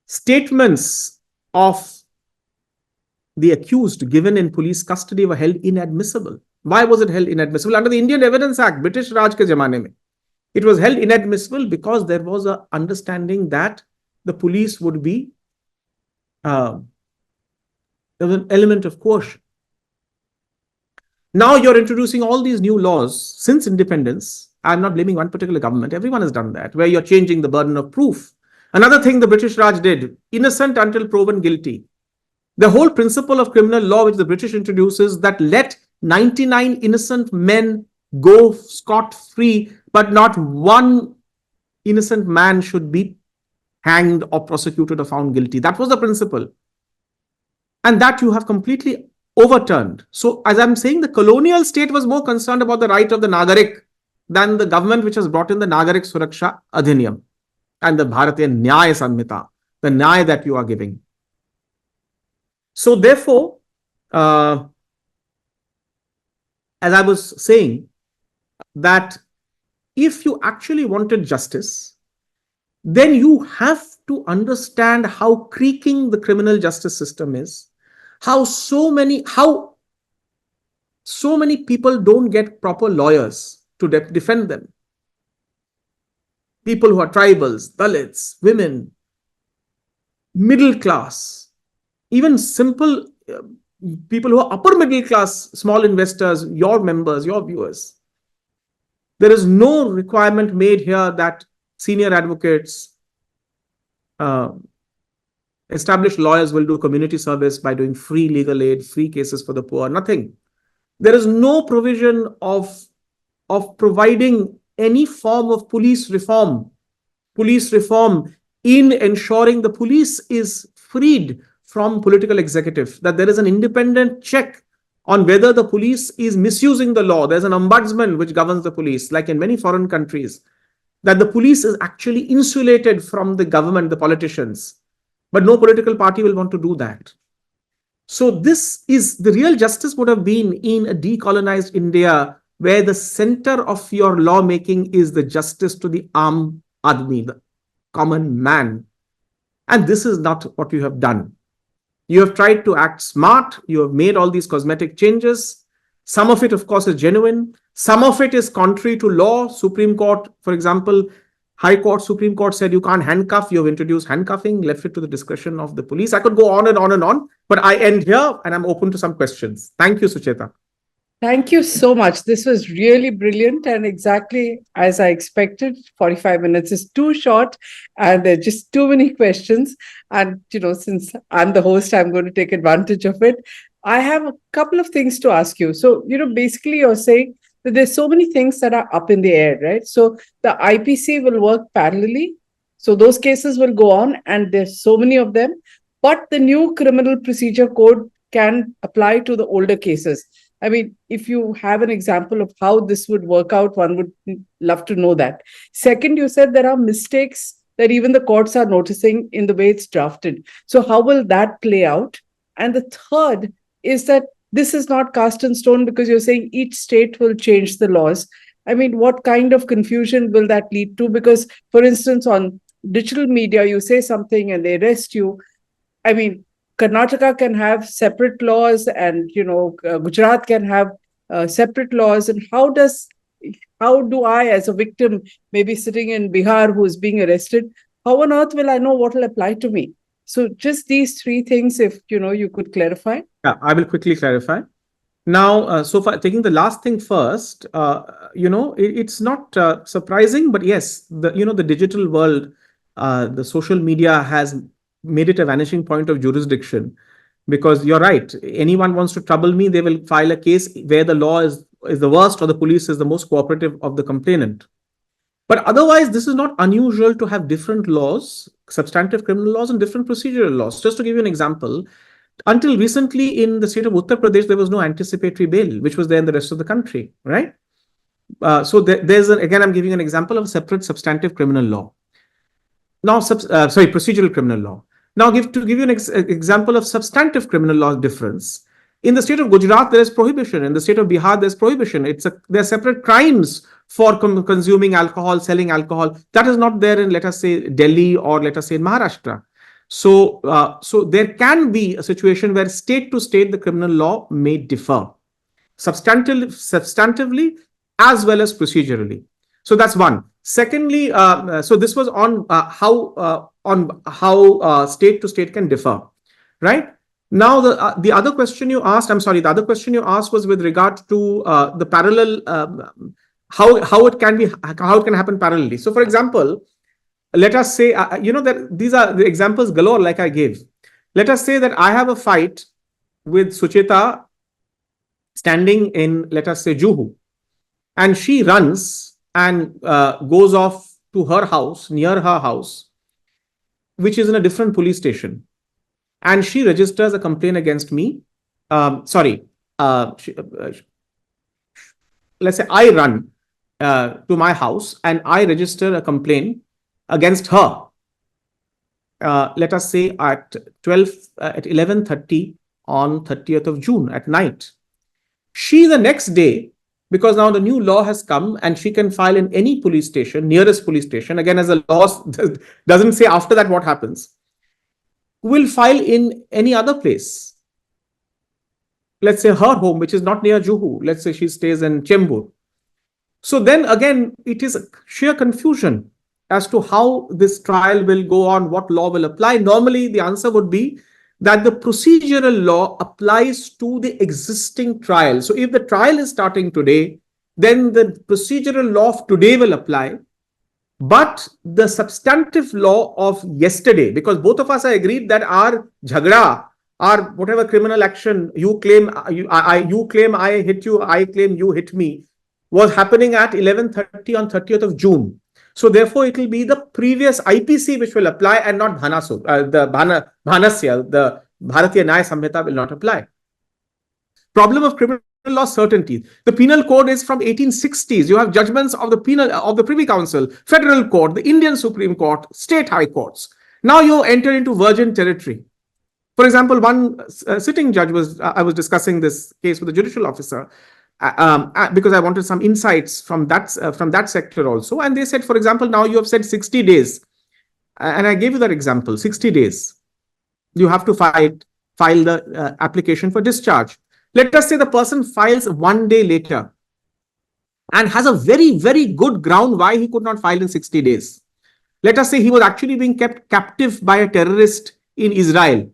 Statements of the accused given in police custody were held inadmissible. Why was it held inadmissible? Under the Indian Evidence Act, British Raj ke zamane mein, it was held inadmissible because there was an understanding that the police would be, there was an element of coercion. Now you're introducing all these new laws since independence. I'm not blaming one particular government. Everyone has done that, where you're changing the burden of proof. Another thing the British Raj did, innocent until proven guilty. The whole principle of criminal law which the British introduces, that let 99 innocent men go scot-free, but not one innocent man should be hanged or prosecuted or found guilty. That was the principle. And that you have completely overturned. So as I'm saying, the colonial state was more concerned about the right of the Nagarik than the government which has brought in the Nagrik Suraksha Adhiniyam and the Bharatiya Nyaya Sanhita, the Nyaya that you are giving. So therefore, as I was saying, that if you actually wanted justice, then you have to understand how creaking the criminal justice system is, how so many people don't get proper lawyers to defend them. People who are tribals, Dalits, women, middle class, even simple people who are upper middle class, small investors, your members, your viewers. There is no requirement made here that senior advocates, established lawyers will do community service by doing free legal aid, free cases for the poor, nothing. There is no provision of providing any form of police reform in ensuring the police is freed from political executive, that there is an independent check on whether the police is misusing the law. There's an ombudsman which governs the police, like in many foreign countries, that the police is actually insulated from the government, the politicians. But no political party will want to do that. So this is the real justice would have been in a decolonized India, where the center of your lawmaking is the justice to the aam admi, the common man. And this is not what you have done. You have tried to act smart. You have made all these cosmetic changes. Some of it, of course, is genuine. Some of it is contrary to law. Supreme Court, for example, High Court, Supreme Court said you can't handcuff. You have introduced handcuffing, left it to the discretion of the police. I could go on and on and on, but I end here and I'm open to some questions. Thank you, Sucheta. Thank you so much. This was really brilliant and exactly as I expected. 45 minutes is too short and there are just too many questions. And, since I'm the host, I'm going to take advantage of it. I have a couple of things to ask you. So, basically you're saying that there's so many things that are up in the air, right? So the IPC will work parallelly. So those cases will go on and there's so many of them. But the new criminal procedure code can apply to the older cases. I mean, if you have an example of how this would work out, one would love to know that. Second, you said there are mistakes that even the courts are noticing in the way it's drafted. So how will that play out? And the third is that this is not cast in stone because you're saying each state will change the laws. I mean, what kind of confusion will that lead to? Because, for instance, on digital media, you say something and they arrest you. I mean, Karnataka can have separate laws and, Gujarat can have separate laws. And how do I, as a victim, maybe sitting in Bihar who is being arrested, how on earth will I know what will apply to me? So just these three things, if, you could clarify. Yeah, I will quickly clarify. Now, so far, taking the last thing first, it's not surprising, but yes, the digital world, the social media has made it a vanishing point of jurisdiction, because you're right. Anyone wants to trouble me, they will file a case where the law is the worst or the police is the most cooperative of the complainant. But otherwise, this is not unusual to have different laws, substantive criminal laws and different procedural laws. Just to give you an example, until recently in the state of Uttar Pradesh, there was no anticipatory bail, which was there in the rest of the country, right? So again, I'm giving an example of a separate substantive criminal law. Now, procedural criminal law. Now, to give you an example of substantive criminal law difference. In the state of Gujarat, there is prohibition. In the state of Bihar, there's prohibition. There are separate crimes for consuming alcohol, selling alcohol. That is not there in, let us say, Delhi or let us say in Maharashtra. So there can be a situation where state to state the criminal law may differ substantively as well as procedurally. So that's one. Secondly, so this was on how state to state can differ, right? Now the other question you asked, the other question you asked was with regard to the parallel, how it can happen parallelly. So, for example, let us say that these are the examples galore, like I gave. Let us say that I have a fight with Sucheta standing in, let us say, Juhu, and she runs and goes off to her house, near her house, which is in a different police station, and she registers a complaint against me. Let's say I run to my house and I register a complaint against her. Let us say at 11:30 on 30th of June at night. She the next day, because now the new law has come and she can file in any police station, nearest police station, again, as the law doesn't say after that what happens, will file in any other place. Let's say her home, which is not near Juhu. Let's say she stays in Chembur. So then again, it is sheer confusion as to how this trial will go on, what law will apply. Normally, the answer would be that the procedural law applies to the existing trial. So if the trial is starting today, then the procedural law of today will apply. But the substantive law of yesterday, because both of us are agreed that our jhagda, our whatever criminal action, you claim I hit you, I claim you hit me, was happening at 11:30 on 30th of June. So therefore, it will be the previous IPC which will apply and not Bhanasya, the Bharatiya Nyaya Sanhita will not apply. Problem of criminal law certainty. The penal code is from 1860s. You have judgments of the Privy Council, Federal Court, the Indian Supreme Court, state high courts. Now you enter into virgin territory. For example, one sitting judge I was discussing this case with a judicial officer, because I wanted some insights from that sector also. And they said, for example, now you have said 60 days. And I gave you that example, 60 days. You have to file the application for discharge. Let us say the person files 1 day later and has a very, very good ground why he could not file in 60 days. Let us say he was actually being kept captive by a terrorist in Israel.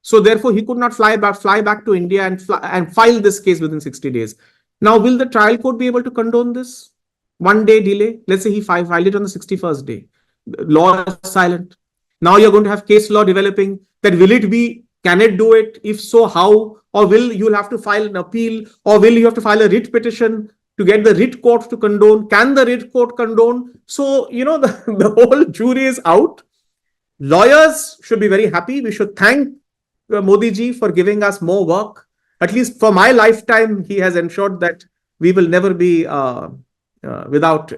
So therefore, he could not fly back to India and file this case within 60 days. Now, will the trial court be able to condone this? 1 day delay? Let's say he filed it on the 61st day. The law is silent. Now you're going to have case law developing. That can it do it? If so, how? Or you'll have to file an appeal? Or will you have to file a writ petition to get the writ court to condone? Can the writ court condone? So, the whole jury is out. Lawyers should be very happy. We should thank Modi ji for giving us more work. At least for my lifetime, he has ensured that we will never be without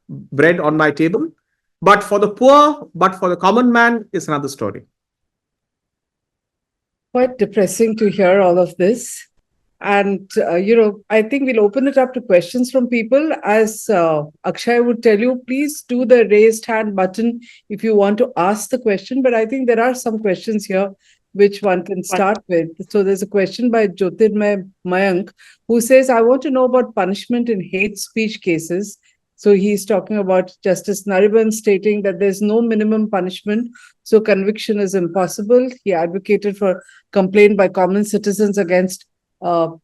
bread on my table. But for the poor, but for the common man, it's another story. Quite depressing to hear all of this. And, I think we'll open it up to questions from people. As Akshay would tell you, please do the raised hand button if you want to ask the question. But I think there are some questions here which one can start with. So there's a question by Jyotirmay Mayank, who says, I want to know about punishment in hate speech cases. So he's talking about Justice Nariman stating that there's no minimum punishment, so conviction is impossible. He advocated for complaint by common citizens against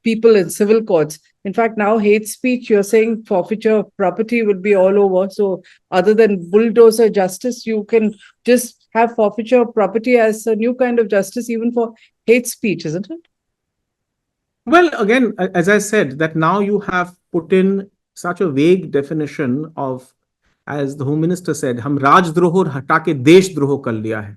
people in civil courts. In fact, now hate speech, you're saying forfeiture of property will be all over. So other than bulldozer justice, you can just have forfeiture of property as a new kind of justice, even for hate speech, isn't it? Well, again, as I said, that now you have put in such a vague definition of, as the Home Minister said, "Hum Rajdroho hata ke Deshdroho kar liya hai."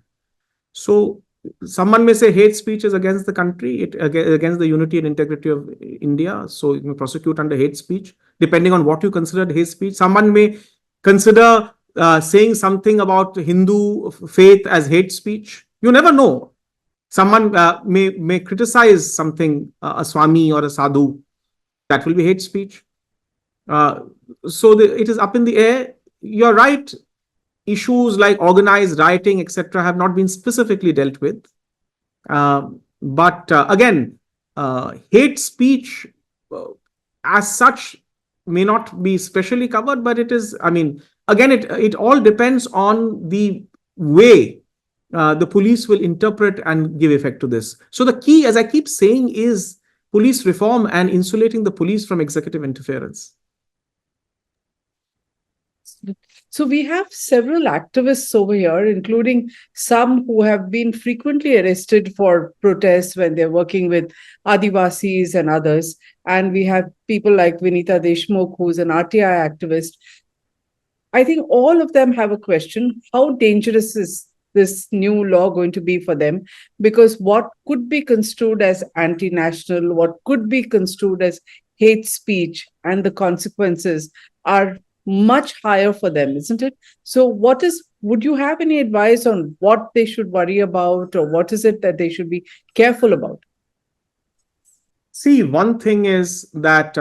So Someone may say hate speech is against the country, against the unity and integrity of India. So you may prosecute under hate speech, depending on what you consider hate speech. Someone may consider saying something about Hindu faith as hate speech. You never know. Someone may criticize something, a Swami or a Sadhu. That will be hate speech. So it is up in the air. You're right. Issues like organized rioting, etc., have not been specifically dealt with. But again, hate speech as such may not be specially covered, but it is, I mean, again, it all depends on the way the police will interpret and give effect to this. So the key, as I keep saying, is police reform and insulating the police from executive interference. So we have several activists over here, including some who have been frequently arrested for protests when they're working with Adivasis and others. And we have people like Vinita Deshmukh, who's an RTI activist. I think all of them have a question: how dangerous is this new law going to be for them? Because what could be construed as anti-national, what could be construed as hate speech, and the consequences are much higher for them, isn't it? So would you have any advice on what they should worry about, or what is it that they should be careful about? See, one thing is that,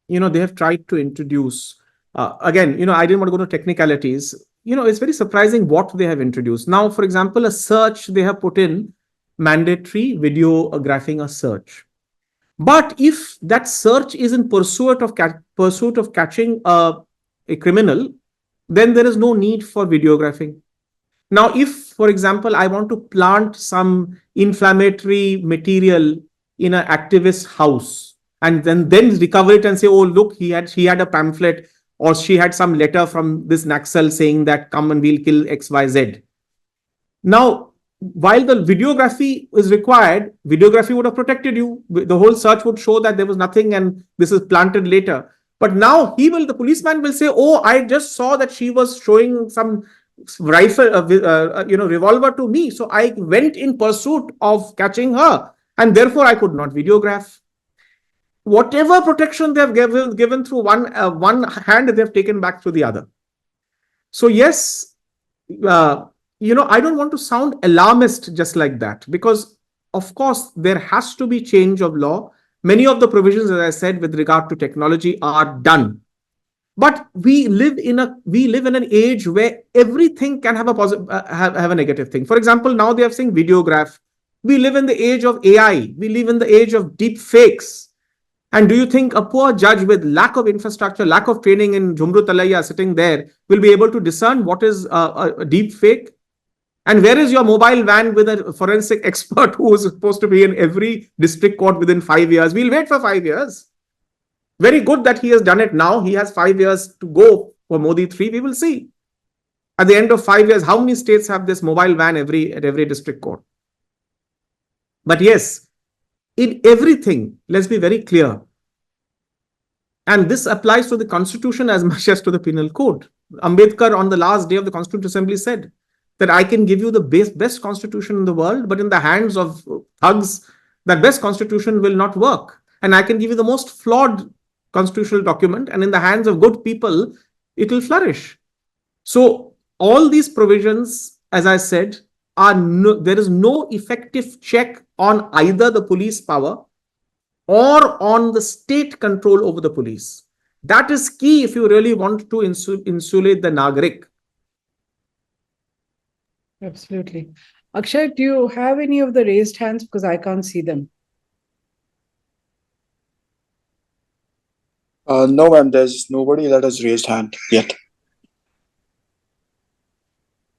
they have tried to introduce, again, I didn't want to go to technicalities. It's very surprising what they have introduced. Now, for example, a search, they have put in mandatory videographing a search. But if that search is in pursuit of catching a criminal, then there is no need for videographing. Now, if, for example, I want to plant some inflammatory material in an activist's house and then recover it and say, oh, look, she had a pamphlet or she had some letter from this Naxal saying that come and we'll kill XYZ. Now, while the videography is required, videography would have protected you. The whole search would show that there was nothing and this is planted later. But now the policeman will say, oh, I just saw that she was showing some rifle, revolver to me. So I went in pursuit of catching her and therefore I could not videograph. Whatever protection they have given through one hand, they have taken back through the other. So yes, I don't want to sound alarmist just like that, because of course there has to be change of law. Many of the provisions, as I said, with regard to technology are done. But we live in an age where everything can have a positive, have a negative thing. For example, now they are saying videograph. We live in the age of AI. We live in the age of deep fakes. And do you think a poor judge with lack of infrastructure, lack of training in Jhumru Talaiya sitting there will be able to discern what is a deep fake? And where is your mobile van with a forensic expert who is supposed to be in every district court within 5 years? We'll wait for 5 years. Very good that he has done it now. He has 5 years to go for Modi 3. We will see. At the end of 5 years, how many states have this mobile van at every district court? But yes, in everything, let's be very clear. And this applies to the Constitution as much as to the Penal Code. Ambedkar on the last day of the Constituent Assembly said that I can give you the best constitution in the world, but in the hands of thugs, that best constitution will not work. And I can give you the most flawed constitutional document, and in the hands of good people, it will flourish. So all these provisions, as I said, there is no effective check on either the police power or on the state control over the police. That is key if you really want to insulate the Nagrik. Absolutely. Akshay, do you have any of the raised hands? Because I can't see them. No, ma'am, there's nobody that has raised hand yet.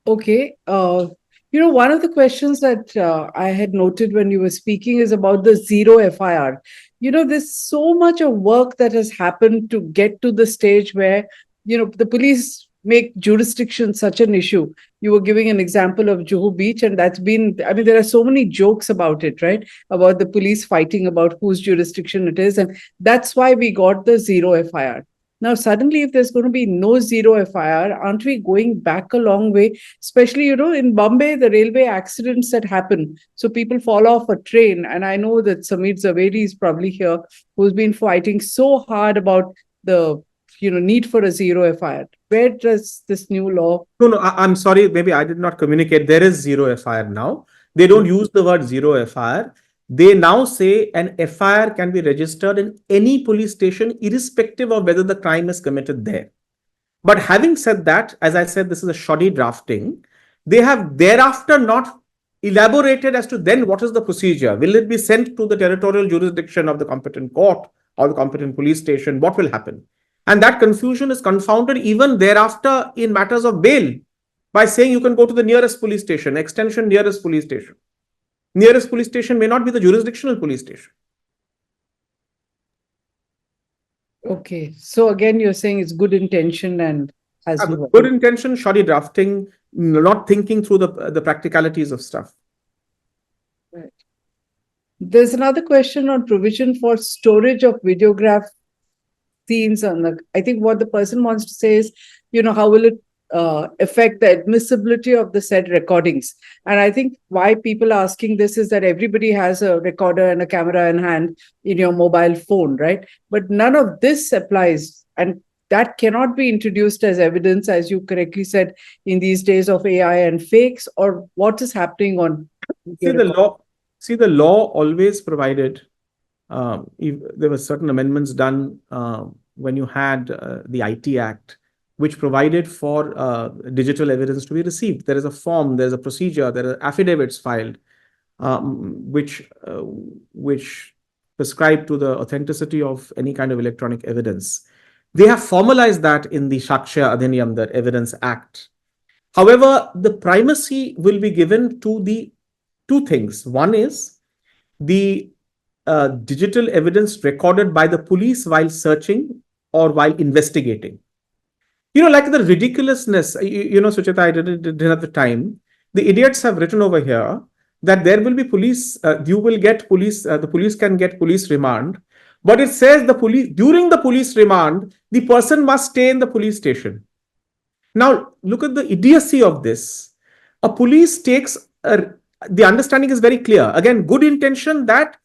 Okay. One of the questions that I had noted when you were speaking is about the zero FIR. There's so much of work that has happened to get to the stage where, the police make jurisdiction such an issue. You were giving an example of Juhu Beach, and there are so many jokes about it, right? About the police fighting about whose jurisdiction it is. And that's why we got the zero FIR. Now, suddenly, if there's going to be no zero FIR, aren't we going back a long way? Especially, in Bombay, the railway accidents that happen. So people fall off a train. And I know that Sameer Zaveri is probably here, who's been fighting so hard about the need for a zero FIR. Where does this new law? No, I'm sorry. Maybe I did not communicate. There is zero FIR now. They don't use the word zero FIR. They now say an FIR can be registered in any police station, irrespective of whether the crime is committed there. But having said that, as I said, this is a shoddy drafting. They have thereafter not elaborated as to then what is the procedure. Will it be sent to the territorial jurisdiction of the competent court or the competent police station? What will happen? And that confusion is confounded even thereafter in matters of bail by saying you can go to the nearest police station, extension nearest police station. Nearest police station may not be the jurisdictional police station. Okay. So again, you're saying it's good intention and has good intention, shoddy drafting, not thinking through the practicalities of stuff. Right. There's another question on provision for storage of videograph scenes I think what the person wants to say is, how will it affect the admissibility of the said recordings? And I think why people are asking this is that everybody has a recorder and a camera in hand in your mobile phone, right? But none of this applies, and that cannot be introduced as evidence, as you correctly said, in these days of AI and fakes, or what is happening on. The law always provided. There were certain amendments done when you had the IT Act, which provided for digital evidence to be received. There is a form, there's a procedure, there are affidavits filed, which prescribe to the authenticity of any kind of electronic evidence. They have formalized that in the Sakshya Adhiniyam, the Evidence Act. However, the primacy will be given to the two things. One is the digital evidence recorded by the police while searching or while investigating. Like the ridiculousness, Suchita, I didn't have the time. The idiots have written over here that there will be police, you will get police, the police can get police remand. But it says during the police remand, the person must stay in the police station. Now, look at the idiocy of this. A police takes, the understanding is very clear. Again, good intention that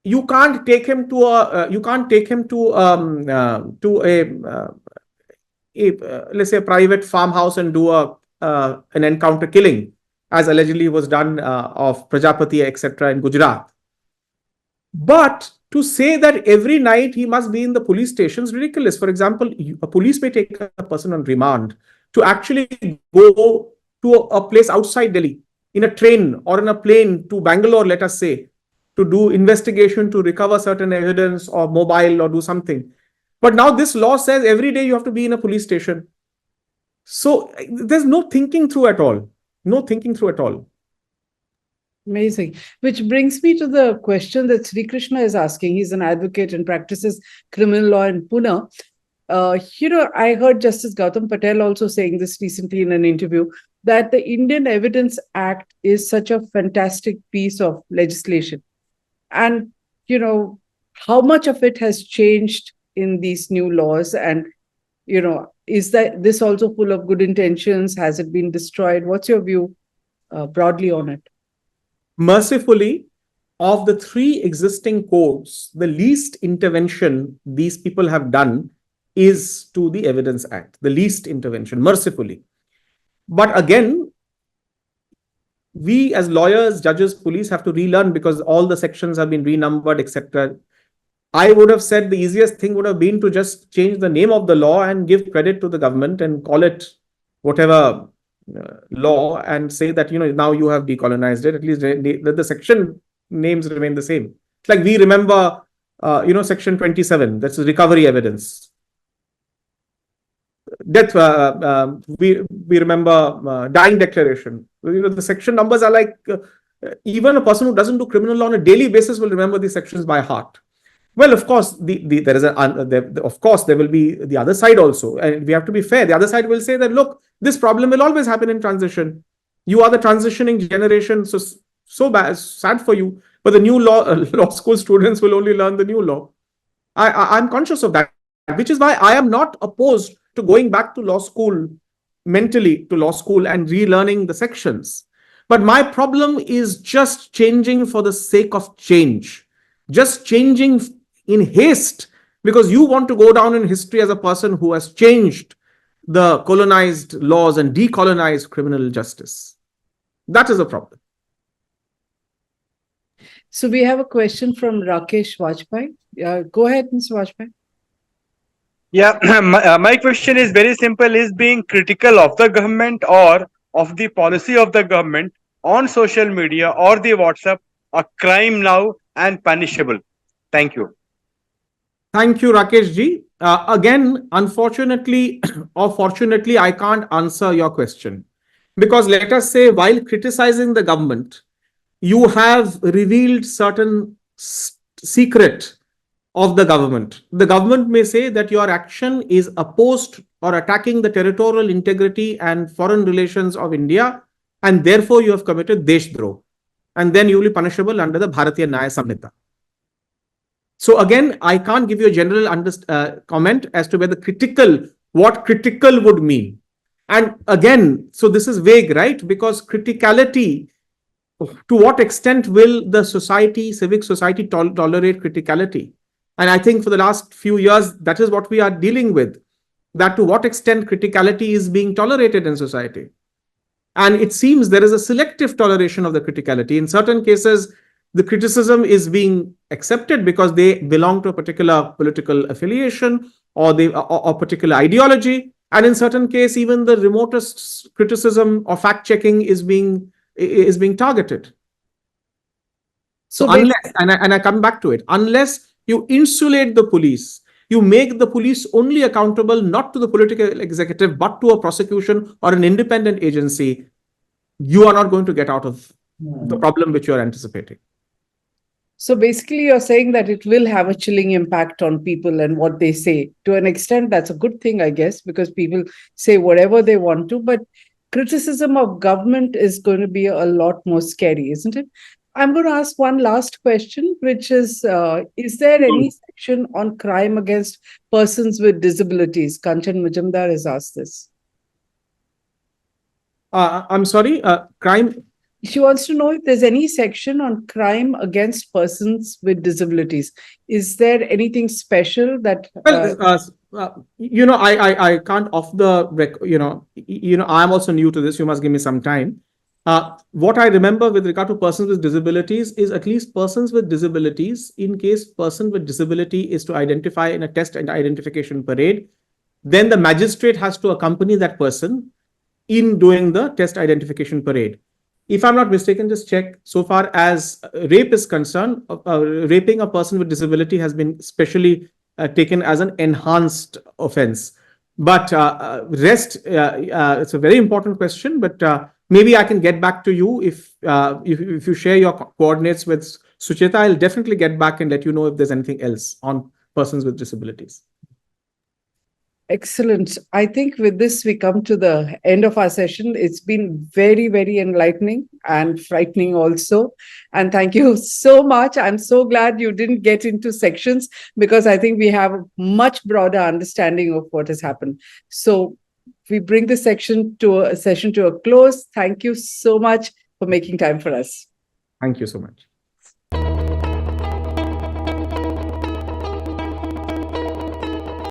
you can't take him to let's say a private farmhouse and do an encounter killing, as allegedly was done of Prajapati, etc. in Gujarat. But to say that every night he must be in the police station is ridiculous. For example, a police may take a person on remand to actually go to a place outside Delhi in a train or in a plane to Bangalore, let us say, to do investigation, to recover certain evidence or mobile or do something. But now this law says every day you have to be in a police station. So there's no thinking through at all. No thinking through at all. Amazing. Which brings me to the question that Sri Krishna is asking. He's an advocate and practices criminal law in Pune. I heard Justice Gautam Patel also saying this recently in an interview, that the Indian Evidence Act is such a fantastic piece of legislation. And, how much of it has changed in these new laws? And, is that this also full of good intentions? Has it been destroyed? What's your view broadly on it? Mercifully, of the three existing codes, the least intervention these people have done is to the Evidence Act, the least intervention, mercifully. But again, we as lawyers, judges, police have to relearn because all the sections have been renumbered, etc. I would have said the easiest thing would have been to just change the name of the law and give credit to the government and call it whatever law and say that, now you have decolonized it. At least the section names remain the same. It's like we remember, section 27, that's recovery evidence. Death, we remember dying declaration. The section numbers are like, even a person who doesn't do criminal law on a daily basis will remember these sections by heart. Well, of course, of course there will be the other side also, and we have to be fair. The other side will say that, look, this problem will always happen in transition. You are the transitioning generation, so bad, sad for you. But the new law school students will only learn the new law. I'm conscious of that which is why I am not opposed to going back to law school, mentally to law school and relearning the sections. But my problem is just changing for the sake of change, just changing in haste because you want to go down in history as a person who has changed the colonized laws and decolonized criminal justice. That is a problem. So we have a question from Rakesh Vajpayee. Go ahead, Mr. Vajpayee. Yeah, my question is very simple. Is being critical of the government or of the policy of the government on social media or the WhatsApp a crime now and punishable? Thank you. Thank you, Rakesh ji. Again, unfortunately or fortunately, I can't answer your question. Because let us say, while criticizing the government, you have revealed certain secret of the government. The government may say that your action is opposed or attacking the territorial integrity and foreign relations of India, and therefore you have committed Deshdroh. And then you will be punishable under the Bharatiya Nyaya Sanhita. So again, I can't give you a general comment as to whether what critical would mean. And again, so this is vague, right? Because criticality, to what extent will the society, civic society tolerate criticality? And I think for the last few years, that is what we are dealing with, that to what extent criticality is being tolerated in society. And it seems there is a selective toleration of the criticality. In certain cases, the criticism is being accepted because they belong to a particular political affiliation or particular ideology. And in certain cases, even the remotest criticism or fact-checking is being targeted. So unless, and I come back to it, unless you insulate the police, you make the police only accountable not to the political executive, but to a prosecution or an independent agency, you are not going to get out of the problem which you are anticipating. So basically, you're saying that it will have a chilling impact on people and what they say. To an extent, that's a good thing, I guess, because people say whatever they want to. But criticism of government is going to be a lot more scary, isn't it? I'm going to ask one last question, which is there any section on crime against persons with disabilities? Kanchan Majumdar has asked this. I'm sorry, crime? She wants to know if there's any section on crime against persons with disabilities. Is there anything special that... I can't off the record, I'm also new to this. You must give me some time. What I remember with regard to persons with disabilities is at least persons with disabilities, in case person with disability is to identify in a test and identification parade, then the magistrate has to accompany that person in doing the test identification parade. If I'm not mistaken, just check. So far as rape is concerned, raping a person with disability has been specially taken as an enhanced offense. But it's a very important question. But maybe I can get back to you if you share your coordinates with Sucheta. I'll definitely get back and let you know if there's anything else on persons with disabilities. Excellent. I think with this, we come to the end of our session. It's been very, very enlightening and frightening also. And thank you so much. I'm so glad you didn't get into sections because I think we have a much broader understanding of what has happened. So we bring the session to a close. Thank you so much for making time for us. Thank you so much.